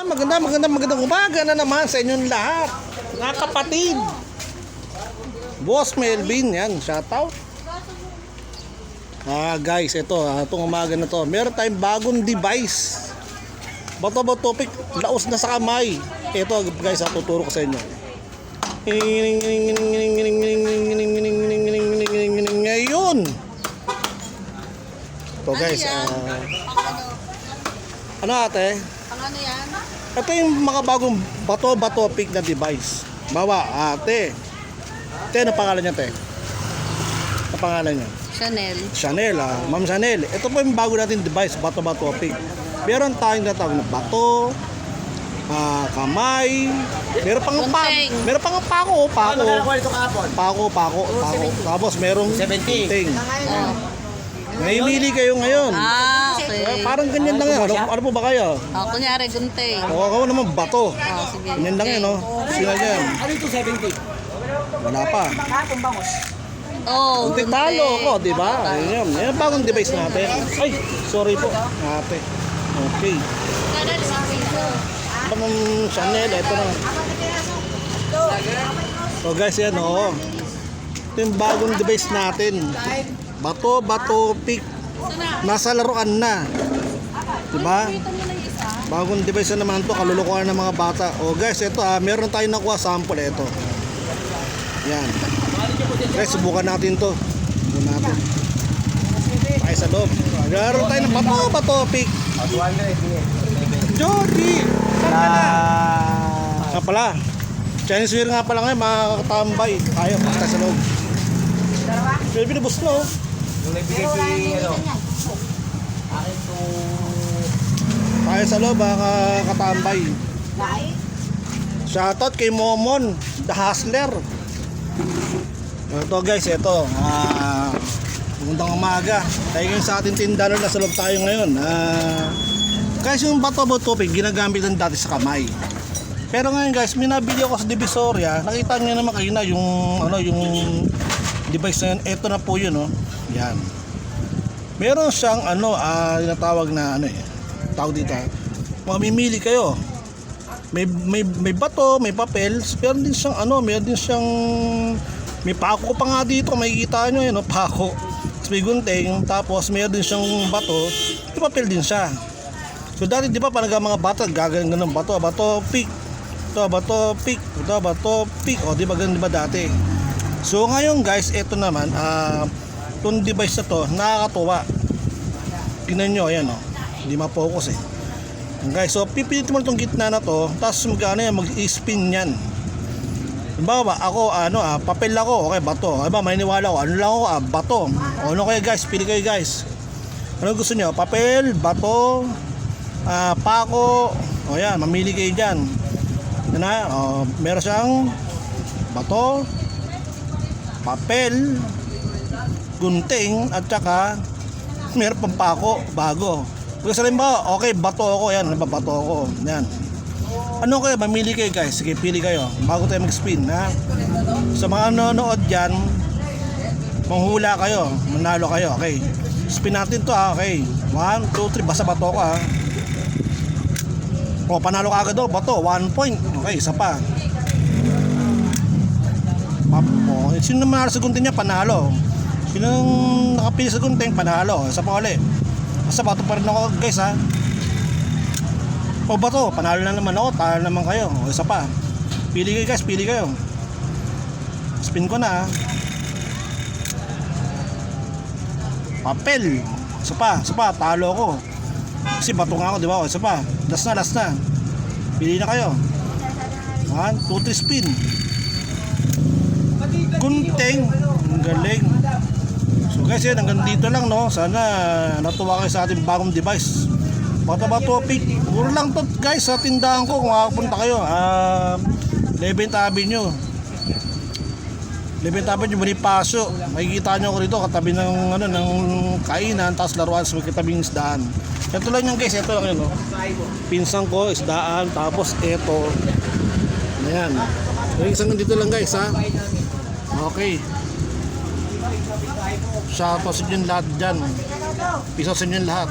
magandang umaga na naman sa inyong lahat. Mga kapatid. Boss Melvin, yan, shoutout. Guys, itong umaga na to, meron tayong bagong device. Bato topic, laos na sa kamay. Ito guys, tuturo ko sa inyo. Ngayon. Ito guys, ano ate? Ang ano yan? Ito yung mga bagong bato pick na device. Bawa, ate. Ate, ano pangalan niya, te? Ano pangalan niya? Chanel. Chanel, Ma'am Chanel. Ito po yung bago natin device, bato pick. Meron tayong natawag na bato, kamay, meron pang Gunting. meron pang pako. Tapos merong 70. gunting. Mamimili kayo ngayon. Okay. Parang ganyan lang yan. Ano po ba kayo? Kunyari, gunting. O ako naman bato. Sige. Ganyan lang yun, no? Sila yan. Ano ito 70? Wala pa. Oh, Kunti talo ako, di ba? Ayan. Yan ang bagong device natin. Ay, sorry po. Ate. Okay. Ma'am Chanel, ito na. So guys, yan o. Ito yung bagong device natin. Bato pick. Nasa laruan na. Diba? Bagong device na naman to, kalulukuhan ng mga bata. O guys, ito meron tayong nakuha sample ito. Yan. Guys, subukan natin to. Subukan natin. Tayo sa loob. Meron tayo ng bato pick. 200. Jody! Nga pala. Chinese New Year nga pala ngayon, mga katambay. Tayo, basta sa loob. Pero binubos na, oh. Yung nagbigay si ano? Akin to... Tayo sa loob, mga katambay. Shoutout kay Momon, the hustler. Ito guys, ito. Magandang umaga. Tayo ngayon sa ating tindahan na sa loob tayo ngayon. Guys, yung bato pick, ginagamit lang dati sa kamay. Pero ngayon guys, may nabili ako sa Divisoria. Nakita niyo naman kayo na yung yung device na yun. Ito na po yun, oh. Yan. Meron siyang tinatawag na tawag dito. Mamimili kayo. May bato, may papel, meron din siyang may pako pa nga dito, makikita nyo yun, pako. Tapos may gunting, tapos meron din siyang bato, may papel din siya. So dati di ba parang mga bata gaganon bato pick. Ito bato pick. O di ba ganun di ba dati? So ngayon guys, ito naman itong device na to, nakakatuwa. Tingnan nyo, ayan hindi ma-focus eh. Guys, so pipilit mo itong gitna na to, tapos mag-spin yan. Diba ako, papel ako, okay, bato. Diba, may niwala ko, ano lang ako, bato. O ano kayo guys, pili kayo guys. Ano gusto nyo? Papel, bato, pako. O yan, mamili kayo dyan. Yan na, meron siyang bato, papel, gunting, at saka meron pang pako, bago. Kung sabihin ba, okay, bato ako, yan, bato ako, yan. Ano kayo, mamili kayo guys, sige, pili kayo, bago tayo mag-spin, ha. Sa mga nanonood dyan, manghula kayo, manalo kayo, okay. Spin natin to, okay. 1, 2, 3, basta bato ko, ha. O, panalo ka agad o, bato, 1 point, okay, isa pa. Sino naman sa gunting niya, panalo. Sino nakapili sa gunting, panalo, isa pa ulit. Basta bato pa rin ako guys, ha. O bato, panalo na naman ako, talo naman kayo. O isa pa. Pili kayo guys, pili kayo. Spin ko na, ha. Papel. Isa pa, talo ako. Kasi bato nga ako, di ba? O isa pa. Last na. Pili na kayo. 1, 2, 3 spin. Gunting. Ang galing. So guys, yan, hanggang dito lang, no. Sana natuwa kayo sa ating bagong device. Bato pick. Puro lang to guys sa tindahan ko kung makapunta kayo. 11th Avenue. 11th Avenue, Bonifacio. Makikita nyo ko rito katabi ng ng kainan, tapos laruan sa katabing isdaan. Ito lang yung guys, ito lang yun, no. Pinsang ko, isdaan, tapos ito. Ayan. So isang dito lang guys, ha. Okay. Shoutout sa inyo lahat dyan. Piso sa inyo lahat.